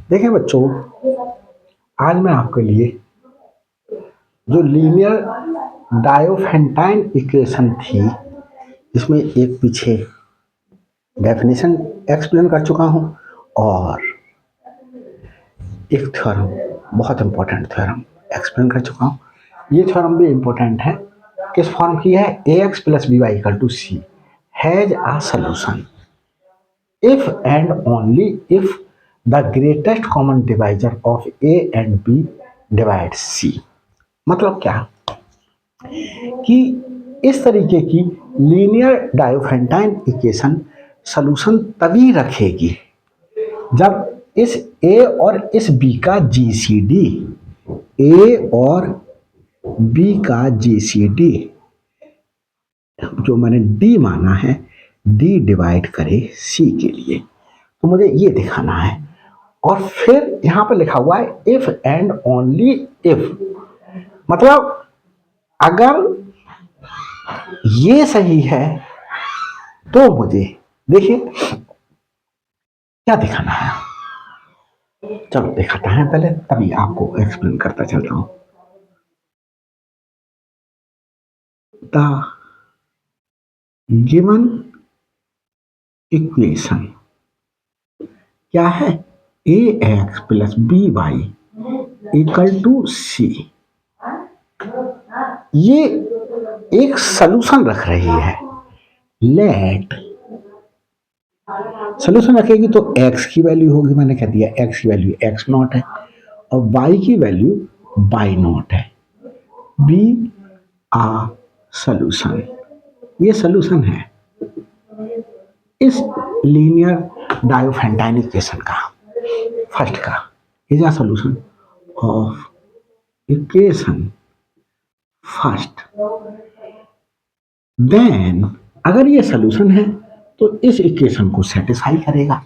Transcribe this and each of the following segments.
देखें बच्चों, आज मैं आपके लिए जो लीनियर डायोफेंटाइन इक्वेशन थी, इसमें एक पीछे डेफिनेशन एक्सप्लेन कर चुका हूँ और एक थ्योरम, बहुत इंपॉर्टेंट थ्योरम एक्सप्लेन कर चुका हूँ। ये थ्योरम भी इंपॉर्टेंट है। किस फॉर्म की है? ax plus B Y equal to C has a solution if and only if the greatest common divisor of a and b divides c। मतलब क्या कि इस तरीके की लीनियर डायोफेंटाइन इक्वेशन सॉल्यूशन तभी रखेगी जब इस a और इस b का जीसीडी, a और b का जीसीडी जो मैंने d माना है, d डिवाइड करे c के लिए। तो मुझे ये दिखाना है और फिर यहां पर लिखा हुआ है इफ एंड ओनली इफ, मतलब अगर ये सही है तो मुझे देखिए क्या दिखाना है। चलो दिखाता है पहले, तभी आपको एक्सप्लेन करता चलता हूं। द गिवन इक्वेशन क्या है? A X plus B Y equal to C, ये एक सॉल्यूशन रख रही है। लेट सॉल्यूशन रखेगी तो x की वैल्यू होगी, मैंने कह दिया x की वैल्यू x नॉट है और y की वैल्यू y नॉट है। बी आ सॉल्यूशन, ये सॉल्यूशन है इस लीनियर डायोफेंटाइन इक्वेशन का, फर्स्ट का। Is a solution of equation first. Then अगर ये सॉल्यूशन है तो इस इक्वेशन को सेटिस्फाई करेगा।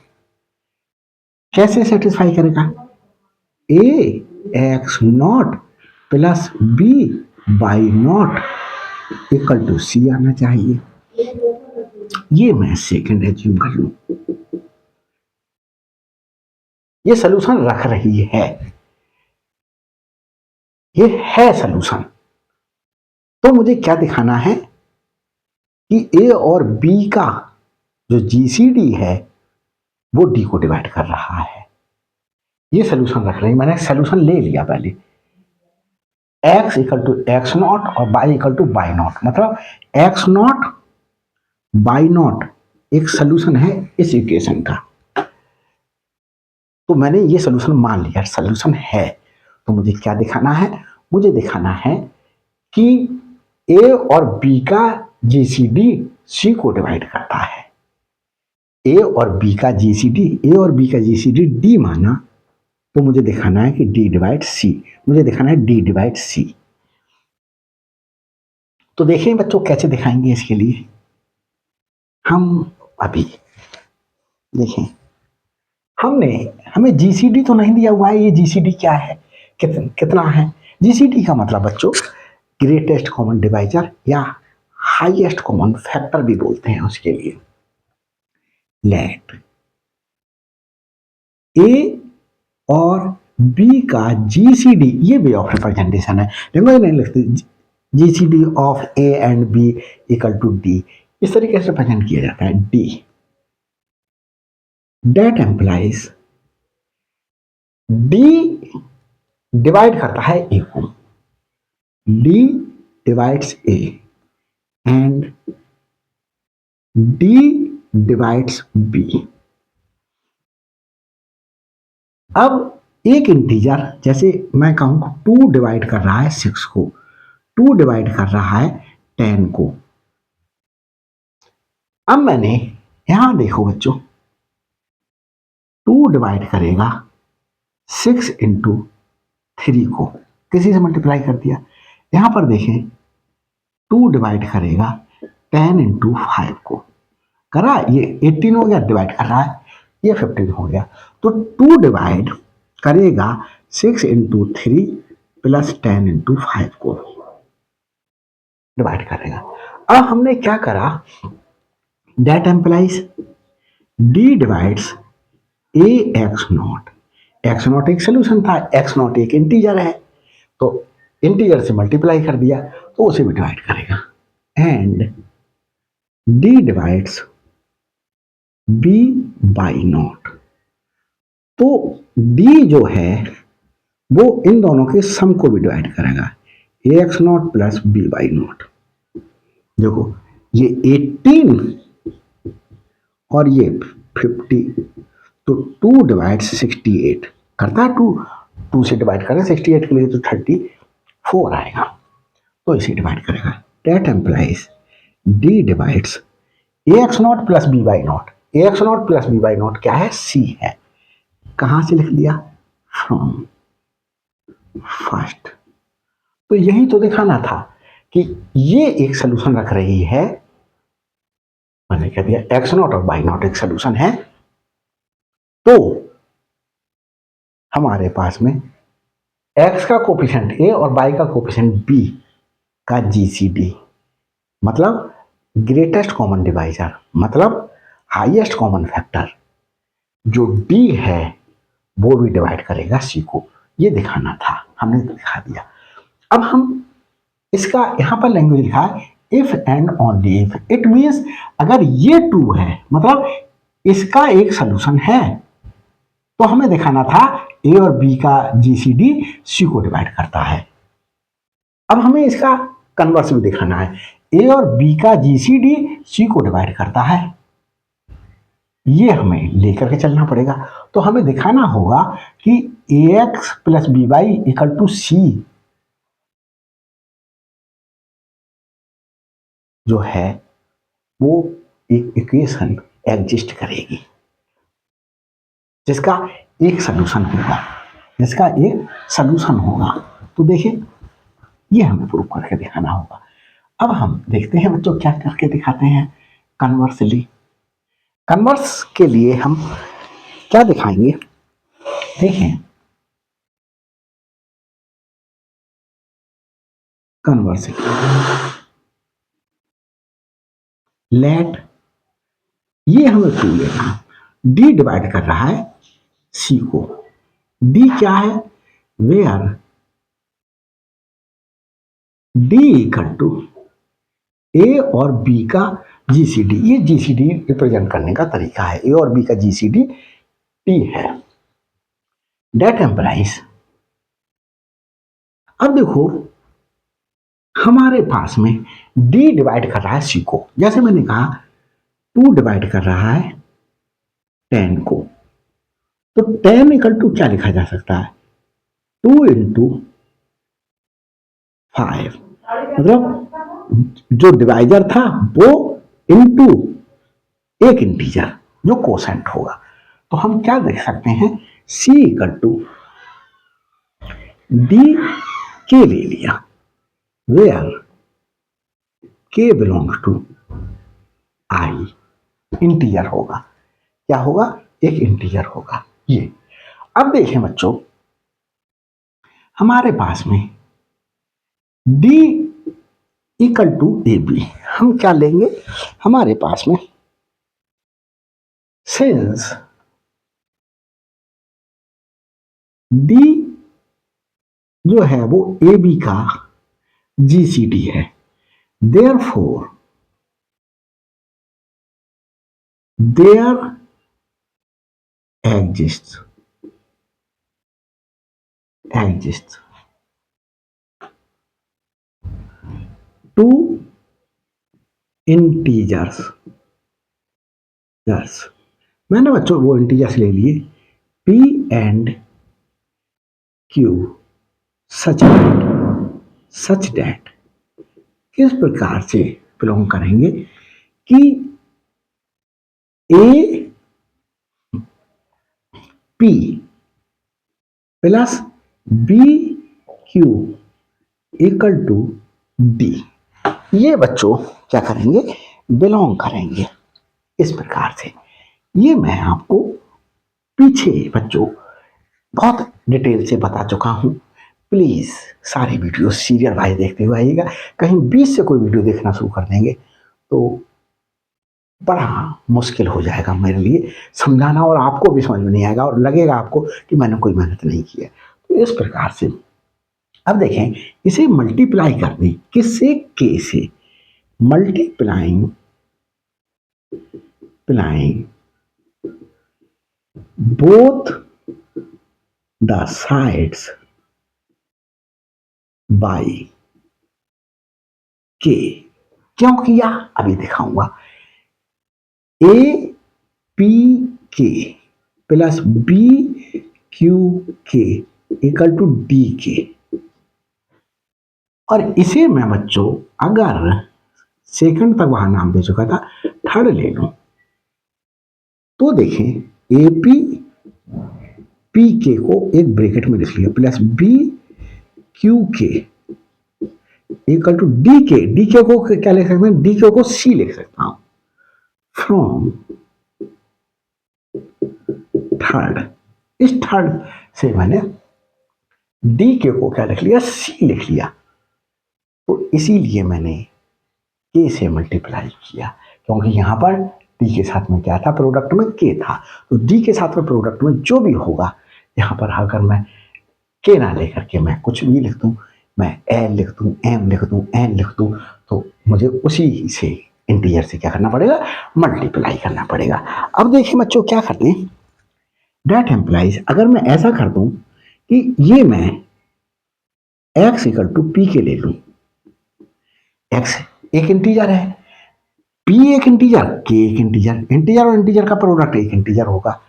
कैसे सेटिस्फाई करेगा? A X naught plus B by naught equal to C आना चाहिए। ये मैं सेकंड एज्यूम कर लूं, ये सॉल्यूशन रख रही है, ये है सॉल्यूशन। तो मुझे क्या दिखाना है कि ए और बी का जो जीसीडी है वो डी को डिवाइड कर रहा है। ये सॉल्यूशन रख रही है, मैंने सॉल्यूशन ले लिया पहले। x equal to X naught और y equal to Y naught, मतलब एक्स नॉट वाई नॉट एक सॉल्यूशन है इस इक्वेशन का। तो मैंने ये सॉल्यूशन मान लिया, सॉल्यूशन है। तो मुझे क्या दिखाना है? मुझे दिखाना है कि a और b का जीसीडी c को डिवाइड करता है। a और b का जीसीडी, a और b का जीसीडी d माना, तो मुझे दिखाना है कि d डिवाइड c, मुझे दिखाना है d डिवाइड c। तो देखिए बच्चों कैसे दिखाएंगे इसके लिए हम अभी देखें। हमें जीसीडी तो नहीं दिया हुआ है, ये जीसीडी क्या है, कितना है। जीसीडी का मतलब बच्चों ग्रेटेस्ट कॉमन डिवाइजर या हाईएस्ट कॉमन फैक्टर भी बोलते हैं उसके लिए। लेट ए और बी का जीसीडी, ये वे ऑफ रिप्रेजेंटेशन है, देखो नहीं लिखते GCD of A and B equal to D, इस तरीके से रिप्रेजेंट किया जाता है D. That implies D divide करता है ए को, D divides A and D divides B. अब एक इंटीजर, जैसे मैं कहूं 2 डिवाइड कर रहा है 6 को, 2 डिवाइड कर रहा है 10 को। अब मैंने यहां देखो बच्चों, 2 डिवाइड करेगा 6 इंटू 3 को, किसी से मल्टीप्लाई कर दिया। यहां पर देखें 2 डिवाइड करेगा 10 इंटू 5 को, करा, ये 18 हो गया, डिवाइड कर रहा है, ये 15 हो गया। तो 2 डिवाइड करेगा 6 इंटू 3 प्लस 10 इंटू 5 को डिवाइड करेगा। अब हमने क्या करा, that implies D divides A X not. X not एक सोल्यूशन था, एक्स नॉट एक इंटीजर है, तो इंटीजर से मल्टीप्लाई कर दिया तो उसे भी डिवाइड करेगा। And D divides B by naught. तो डी जो है वो इन दोनों के सम को भी डिवाइड करेगा, A X naught plus B by naught. देखो ये 18 और ये 50, तो 2 डिवाइड्स 68 करता है, 2 से डिवाइड करें 68 के लिए तो 34 आएगा, तो इसे डिवाइड करेगा। That implies D divides A X naught plus B by naught. A X naught plus B by naught क्या है, सी है। कहां से लिख दिया, फ्रॉम फर्स्ट। तो यही तो दिखाना था कि ये एक सोल्यूशन रख रही है, मैंने कह दिया एक्स नॉट और बाई नॉट एक सोल्यूशन है, तो हमारे पास में x का कोफिशिएंट a और y का कोफिशिएंट b का जीसीडी मतलब ग्रेटेस्ट कॉमन डिवाइजर, मतलब हाईएस्ट कॉमन फैक्टर जो d है वो भी डिवाइड करेगा c को। ये दिखाना था, हमने दिखा दिया। अब हम इसका यहां पर लैंग्वेज लिखा है if and only if. It means अगर ये ट्रू है मतलब इसका एक सोल्यूशन है, तो हमें दिखाना था ए और बी का जीसीडी सी को डिवाइड करता है। अब हमें इसका कन्वर्स भी दिखाना है, ए और बी का जीसीडी सी को डिवाइड करता है, ये हमें लेकर के चलना पड़ेगा। तो हमें दिखाना होगा कि A X plus B Y equal to C जो है वो एक इक्वेशन एग्जिस्ट करेगी जिसका एक सॉल्यूशन होगा, जिसका एक सॉल्यूशन होगा। तो देखिए ये हमें प्रूव करके दिखाना होगा। अब हम देखते हैं बच्चों क्या करके दिखाते हैं कन्वर्सली। कन्वर्स के लिए हम क्या दिखाएंगे, देखें कन्वर्सली लेट, ये हमें ट्रू लेना, डी डिवाइड कर रहा है सी को। डी क्या है, वेयर डी इक्वल टू ए और बी का जीसीडी। ये जीसीडी रिप्रेजेंट करने का तरीका है, ए और बी का जीसीडी टी है। दैट एम्प्लाइज, अब देखो हमारे पास में डी डिवाइड कर रहा है सी को, जैसे मैंने कहा 2 डिवाइड कर रहा है 10 को, तो 10 इक्वल टू क्या लिखा जा सकता है, 2 इंटू 5, मतलब जो डिवाइजर था वो इंटू एक इंटीजर जो कोसेंट होगा। तो हम क्या देख सकते हैं, सी इक्वल टू डी के ले लिया, वेयर के बिलोंग्स टू आई, इंटीजर होगा। क्या होगा, एक इंटीजर होगा ये। अब देखें बच्चों हमारे पास में d equal to A B, हम क्या लेंगे, हमारे पास में सिंस d जो है वो ए बी का जीसीडी है, therefore there exists two integers। मैंने बच्चों वो इंटीजर्स ले लिए p and q such that किस प्रकार से बिलोंग करेंगे कि a p plus b q equal to d, ये बच्चों क्या करेंगे, बिलोंग करेंगे इस प्रकार से। ये मैं आपको पीछे बच्चों बहुत डिटेल से बता चुका हूँ। प्लीज़ सारी वीडियो सीरियल वाइज देखते हुए आइएगा। कहीं बीच से कोई वीडियो देखना शुरू कर देंगे तो बड़ा मुश्किल हो जाएगा मेरे लिए समझाना, और आपको भी समझ में नहीं आएगा और लगेगा आपको कि मैंने कोई मेहनत नहीं की है। तो इस प्रकार से अब देखें, इसे मल्टीप्लाई कर दें किससे, के से। Multiplying both the sides by के। क्यों किया अभी दिखाऊंगा। ए पी के प्लस बी क्यू के इक्वल टू डी के। और इसे मैं बच्चों अगर सेकंड तक वहां नाम दे चुका था, थर्ड ले लूं तो देखें ए पी के को एक ब्रैकेट में लिख लिया प्लस बी क्यू के इक्वल टू डी के को क्या लिख सकते हैं, डी के को सी लिख सकता हूं फ्रॉम थर्ड। इस थर्ड से मैंने डी के को क्या लिख लिया, सी लिख लिया। तो इसीलिए मैंने के से मल्टीप्लाई किया, क्योंकि यहां पर डी के साथ में क्या था, प्रोडक्ट में के था। तो डी के साथ में प्रोडक्ट में जो भी होगा, यहां पर अगर मैं के ना लेकर के मैं कुछ भी लिख दूं, मैं एल लिख दूं, एम लिख दूं, एन लिख दूं, तो मुझे उसी से इंटीजर से क्या करना पड़ेगा, मल्टीप्लाई करना पड़ेगा। अब देखिए बच्चों क्या करते हैं, दैट एम्प्लाइज अगर मैं ऐसा कर दूं कि ये मैं x इक्वल टू पी के ले लूं, x एक इंटीजर है, p एक इंटीजर, k एक इंटीजर, इंटीजर और इंटीजर का प्रोडक्ट एक इंटीजर होगा।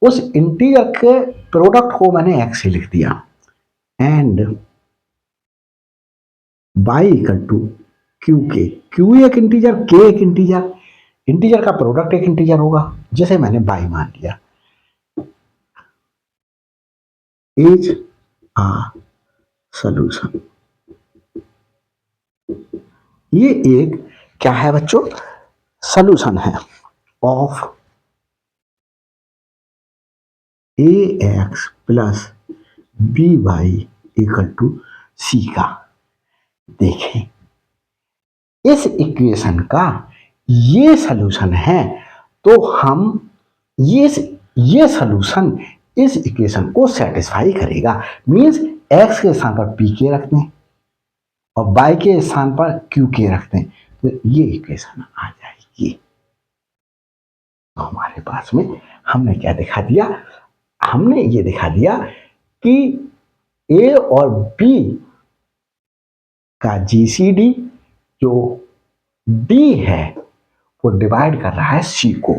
उस इंटीजर के प्रोडक्ट को मैंने x से लिख दिया and y equal to Q K. Q एक इंटीजर, k एक इंटीजर, इंटीजर का प्रोडक्ट एक इंटीजर होगा जिसे मैंने y मान लिया। इज अ सॉल्यूशन, ये एक क्या है बच्चों, सॉल्यूशन है of A X plus B Y equal to C का। देखें इस इक्वेशन का ये सॉल्यूशन है, तो हम ये सॉल्यूशन इस इक्वेशन को सेटिस्फाई करेगा। मींस एक्स के स्थान पर पी के रखते हैं और बाई के स्थान पर क्यू के रखते हैं, तो ये इक्वेशन आ जाएगी। तो हमारे पास में हमने क्या दिखा दिया, हमने ये दिखा दिया कि ए और बी का जीसीडी जो डी है वो डिवाइड कर रहा है सी को,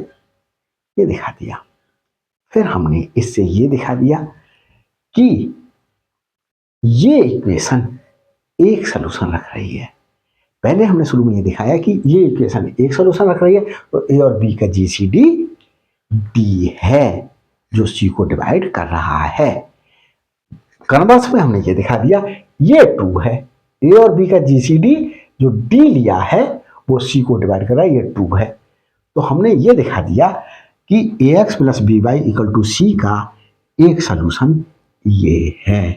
ये दिखा दिया। फिर हमने इससे ये दिखा दिया कि ये इक्वेशन एक सॉल्यूशन रख रही है। पहले हमने शुरू में ये दिखाया कि ये इक्वेशन एक सॉल्यूशन रख रही है, तो ए और बी का जीसीडी डी है जो सी को डिवाइड कर रहा है। कन्वर्स में हमने ये दिखा दिया ये टू है, ए और बी का जीसीडी जो डी लिया है वो सी को डिवाइड कर रहा है, ये टू है। तो हमने ये दिखा दिया कि A X plus B Y equal to C का एक सॉल्यूशन ये है।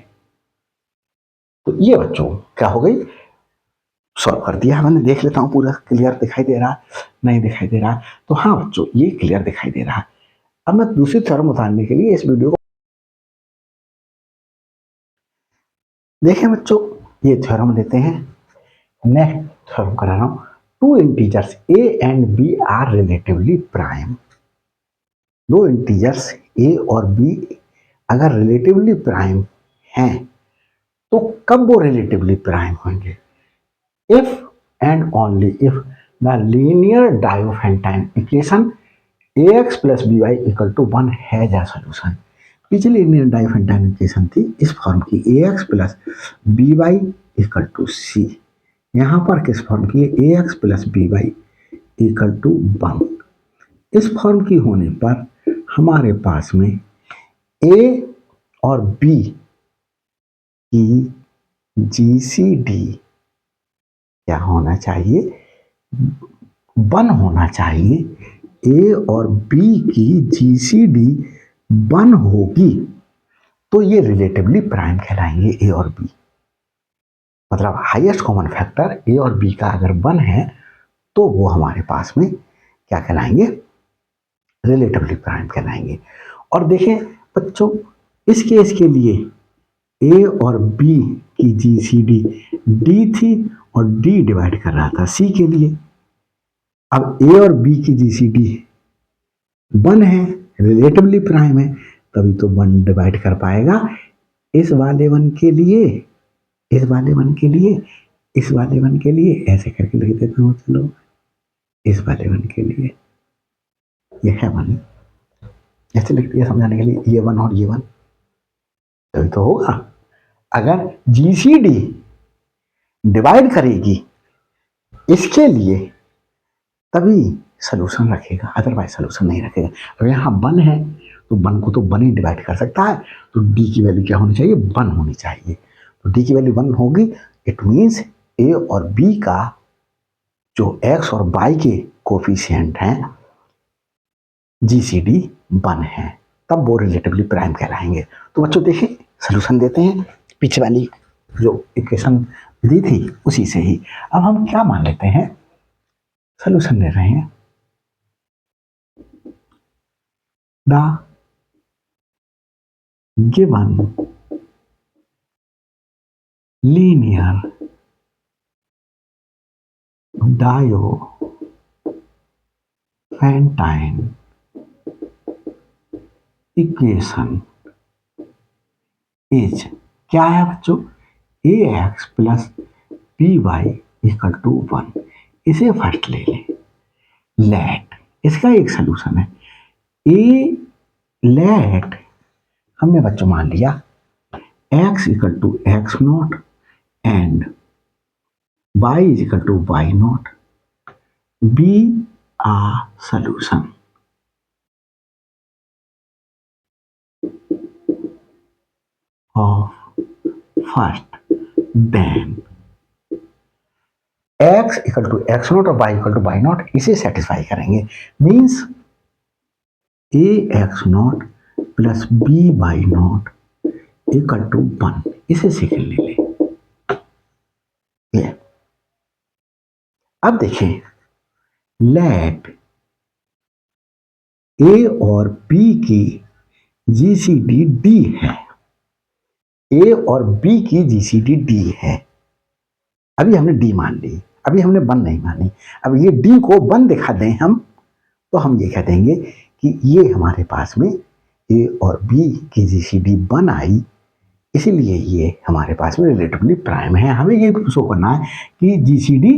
तो ये बच्चों क्या हो गई, सॉल्व कर दिया मैंने। देख लेता हूं पूरा क्लियर दिखाई दे रहा, नहीं दिखाई दे रहा, तो हाँ बच्चों ये क्लियर दिखाई दे रहा। अब मैं दूसरी थ्योरम उतारने के लिए इस वीडियो को देखें बच्चों, ये थ्योरम लेते हैं। नेक्स्ट थ्योरम करा रहा हूं, two integers A and B are relatively prime. दो इंटीजर्स ए और बी अगर रिलेटिवली प्राइम हैं तो कब वो रिलेटिवली प्राइम होंगे, if and only if the linear Diophantine equation ax plus B Y equal to 1 has a solution. पिछली linear Diophantine equation थी इस फॉर्म की, ax plus B Y equal to C. यहाँ पर किस फॉर्म की है, ax plus B Y equal to 1। इस फॉर्म की होने पर हमारे पास में a और b की जीसीडी क्या होना चाहिए, 1 होना चाहिए। ए और बी की जीसीडी 1 होगी तो ये रिलेटिवली प्राइम कहलाएंगे ए और बी। मतलब हाईएस्ट कॉमन फैक्टर ए और बी का अगर 1 है तो वो हमारे पास में क्या कहलाएंगे, रिलेटिवली प्राइम कहलाएंगे। और देखें बच्चों, इस केस के लिए ए और बी की जीसीडी डी थी और डी डिवाइड कर रहा था सी के लिए। अब ए और बी की जीसीडी 1 है, रिलेटिवली प्राइम है, तभी तो 1 डिवाइड कर पाएगा इस वाले 1 के लिए, इस वाले 1 के लिए, इस वाले 1 के लिए। ऐसे करके लिख देता हूँ, चलो इस वाले 1 के लिए ये है 1, ऐसे लिख दिया समझाने के लिए, ये 1 और ये 1, तभी तो होगा। अगर जीसीडी डिवाइड करेगी इसके लिए तभी सलूशन रखेगा, अदरवाइज सलूशन नहीं रखेगा। अगर यहाँ 1 है तो 1 को तो 1 ही डिवाइड कर सकता है, तो डी की वैल्यू क्या होनी चाहिए, 1 होनी चाहिए। तो डी की वैल्यू 1 होगी, इट मीन्स ए और बी का जो एक्स और वाई के कोफिशिएंट हैं जीसीडी 1 है, तब वो रिलेटिवली प्राइम कहलाएंगे। तो बच्चों देखिए सलूशन देते हैं पीछे वाली जो इक्वेशन दी थी उसी से ही। अब हम क्या मान लेते हैं, सलूशन दे रहे हैं, the given linear Diophantine equation is, क्या है बच्चों, A X plus B Y equal to 1। इसे फर्स्ट ले लें, लेट, इसका एक सलूशन है ए, लेट हमने बच्चों मान लिया x equal to X naught and y is equal to Y naught, be a solution. Of first, then x equal to X naught और y equal to Y naught, इसे satisfy करेंगे। Means A X naught plus B Y naught equal to 1, इसे second ले लें। अब देखें, late ए और B की जीसीडी डी है, ए और बी की जीसीडी डी है। अभी हमने डी मान ली, अभी हमने 1 नहीं मानी। अब ये डी को 1 दिखा दें हम, तो हम ये कह देंगे कि ये हमारे पास में ए और बी की जीसीडी 1 आई, इसीलिए ये हमारे पास में रिलेटिवली प्राइम है। हमें ये शो करना है कि जीसीडी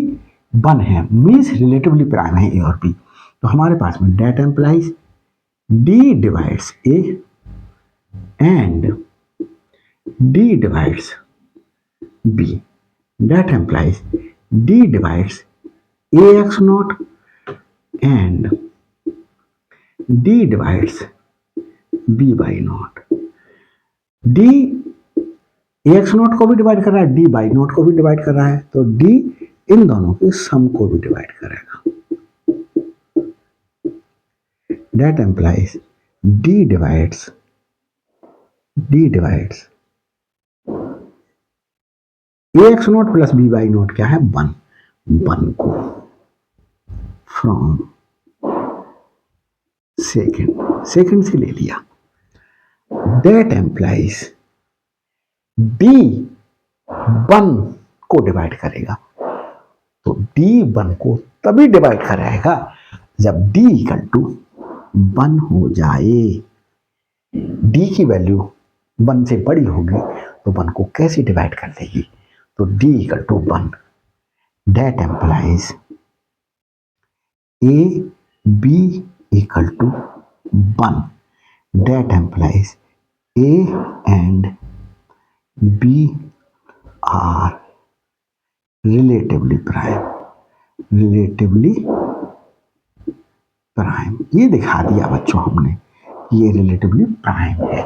1 है, मीन्स रिलेटिवली प्राइम है ए और बी। तो हमारे पास में that implies D divides A and D divides B, that implies d divides ax naught and d divides by naught। d ax naught को भी डिवाइड कर रहा है, d by naught को भी डिवाइड कर रहा है, तो d इन दोनों के सम को भी डिवाइड करेगा। that implies d divides ax naught plus B Y naught क्या है, 1 को फ्रॉम सेकेंड से ले लिया। दैट एम्प्लाइज डी 1 को डिवाइड करेगा, तो डी 1 को तभी डिवाइड कराएगा जब डी इक्वल टू 1 हो जाए। डी की वैल्यू 1 से बड़ी होगी तो 1 को कैसे डिवाइड कर देगी, तो d equal to 1, that implies a b equal to 1, that implies a and b are relatively prime। ये दिखा दिया बच्चों हमने कि ये रिलेटिवली प्राइम है।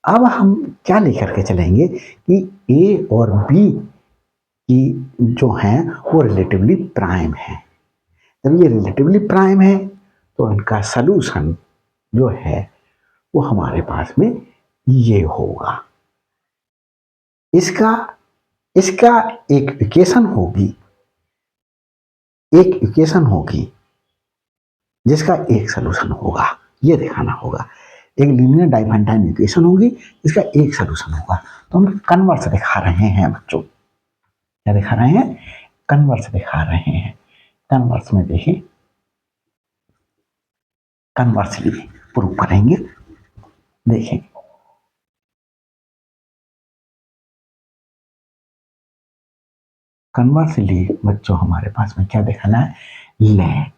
अब हम क्या लेकर के चलेंगे कि ए और बी की जो हैं वो रिलेटिवली प्राइम है। जब ये रिलेटिवली प्राइम है तो इनका सलूशन जो है वो हमारे पास में ये होगा। इसका इसका एक इक्वेशन होगी, एक इक्वेशन होगी जिसका एक सोल्यूशन होगा, ये दिखाना होगा। एक लीनियर डाइफेंटाइन इक्वेशन होगी जिसका एक सोल्यूशन होगा। तो हम कन्वर्स दिखा रहे हैं बच्चों। क्या दिखा रहे हैं? कन्वर्स दिखा रहे हैं। कन्वर्स में देखिए, कन्वर्सली प्रूव करेंगे। देखें, कन्वर्सली बच्चों हमारे पास में क्या दिखाना है? Let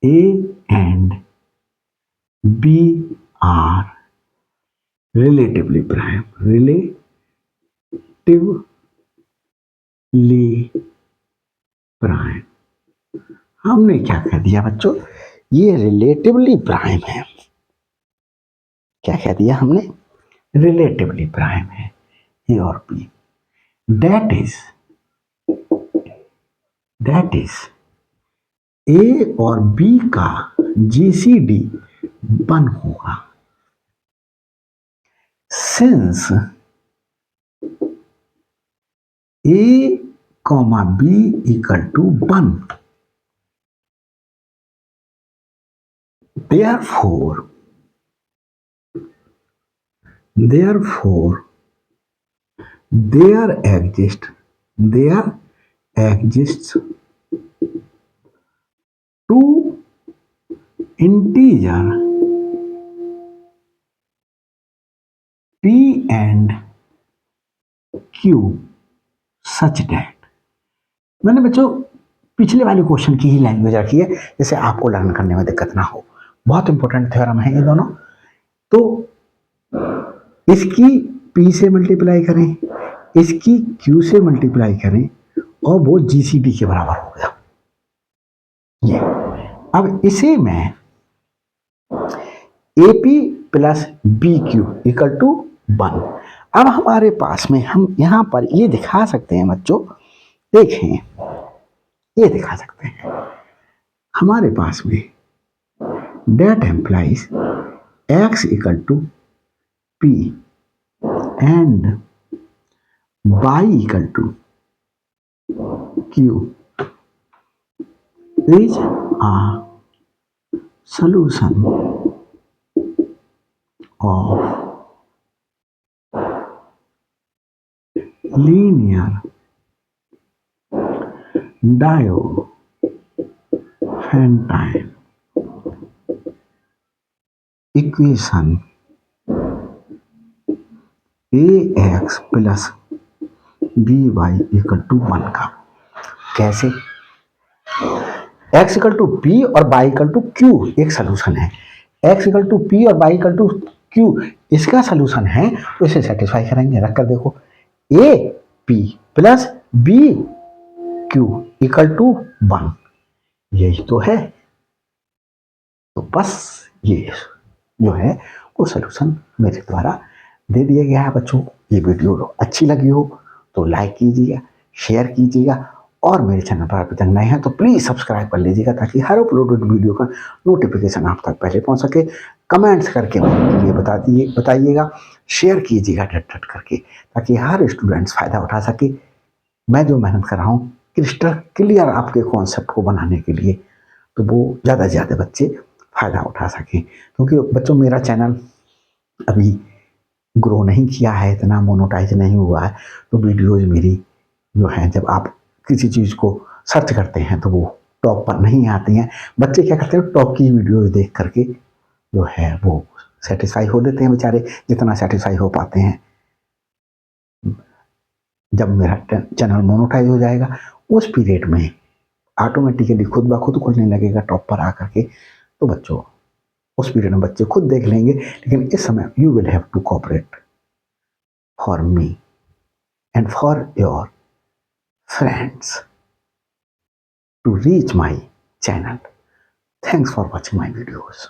A and B are relatively prime, हमने क्या कह दिया बच्चों? ये रिलेटिवली प्राइम है। क्या कह दिया हमने? रिलेटिवली प्राइम है ए और बी। दैट इज ए और बी का जीसीडी 1 होगा। Since A comma B equal to 1, therefore there exists two integer p and q such that, मैंने बच्चों पिछले वाले क्वेश्चन की ही लैंग्वेज रखी है जैसे आपको लर्न करने में दिक्कत ना हो। बहुत इंपॉर्टेंट थ्योरम है ये दोनों। तो इसकी p से मल्टीप्लाई करें, इसकी q से मल्टीप्लाई करें और वो जीसीडी के बराबर हो गया ये। अब इसे मैं AP plus BQ equal to 1। अब हमारे पास में हम यहां पर ये दिखा सकते हैं बच्चों, देखें, ये दिखा सकते हैं हमारे पास में that implies x equal to p and y equal to q is a solution of linear Diophantine equation ax plus by equal to 1 का। कैसे? x इक्वल टू p और y इक्वल टू q एक solution है। x equal to p और y equal to q इसका solution है, तो इसे सेटिस्फाई करेंगे। रखकर देखो, a p plus b q equal to 1, यही तो है। तो बस ये जो है वो सोल्यूशन मेरे द्वारा दे दिया गया है बच्चों। ये वीडियो अच्छी लगी हो तो लाइक कीजिएगा, शेयर कीजिएगा और मेरे चैनल पर अभी तक नए हैं तो प्लीज़ सब्सक्राइब कर लीजिएगा ताकि हर अपलोडेड वीडियो का नोटिफिकेशन आप तक पहले पहुंच सके। कमेंट्स करके मुझे बताइएगा, शेयर कीजिएगा डट करके ताकि हर स्टूडेंट्स फ़ायदा उठा सके। मैं जो मेहनत कर रहा हूँ क्रिस्टल क्लियर आपके कॉन्सेप्ट को बनाने के लिए, तो वो ज़्यादा से ज़्यादा बच्चे फ़ायदा उठा सकें। क्योंकि बच्चों मेरा चैनल अभी ग्रो नहीं किया है, इतना मोनेटाइज नहीं हुआ है, तो वीडियोज़ मेरी जो हैं जब आप किसी चीज़ को सर्च करते हैं तो वो टॉप पर नहीं आती हैं। बच्चे क्या करते हैं, टॉप की वीडियोज़ देख करके जो है वो सेटिस्फाई हो लेते हैं बेचारे, जितना सेटिस्फाई हो पाते हैं। जब मेरा चैनल मोनेटाइज हो जाएगा उस पीरियड में ऑटोमेटिकली खुद ब खुद खुलने लगेगा टॉप पर आकर के। तो बच्चों उस पीरियड में बच्चे खुद देख लेंगे, लेकिन इस समय you will have to cooperate for me and for your friends to reach my channel. Thanks for watching my videos.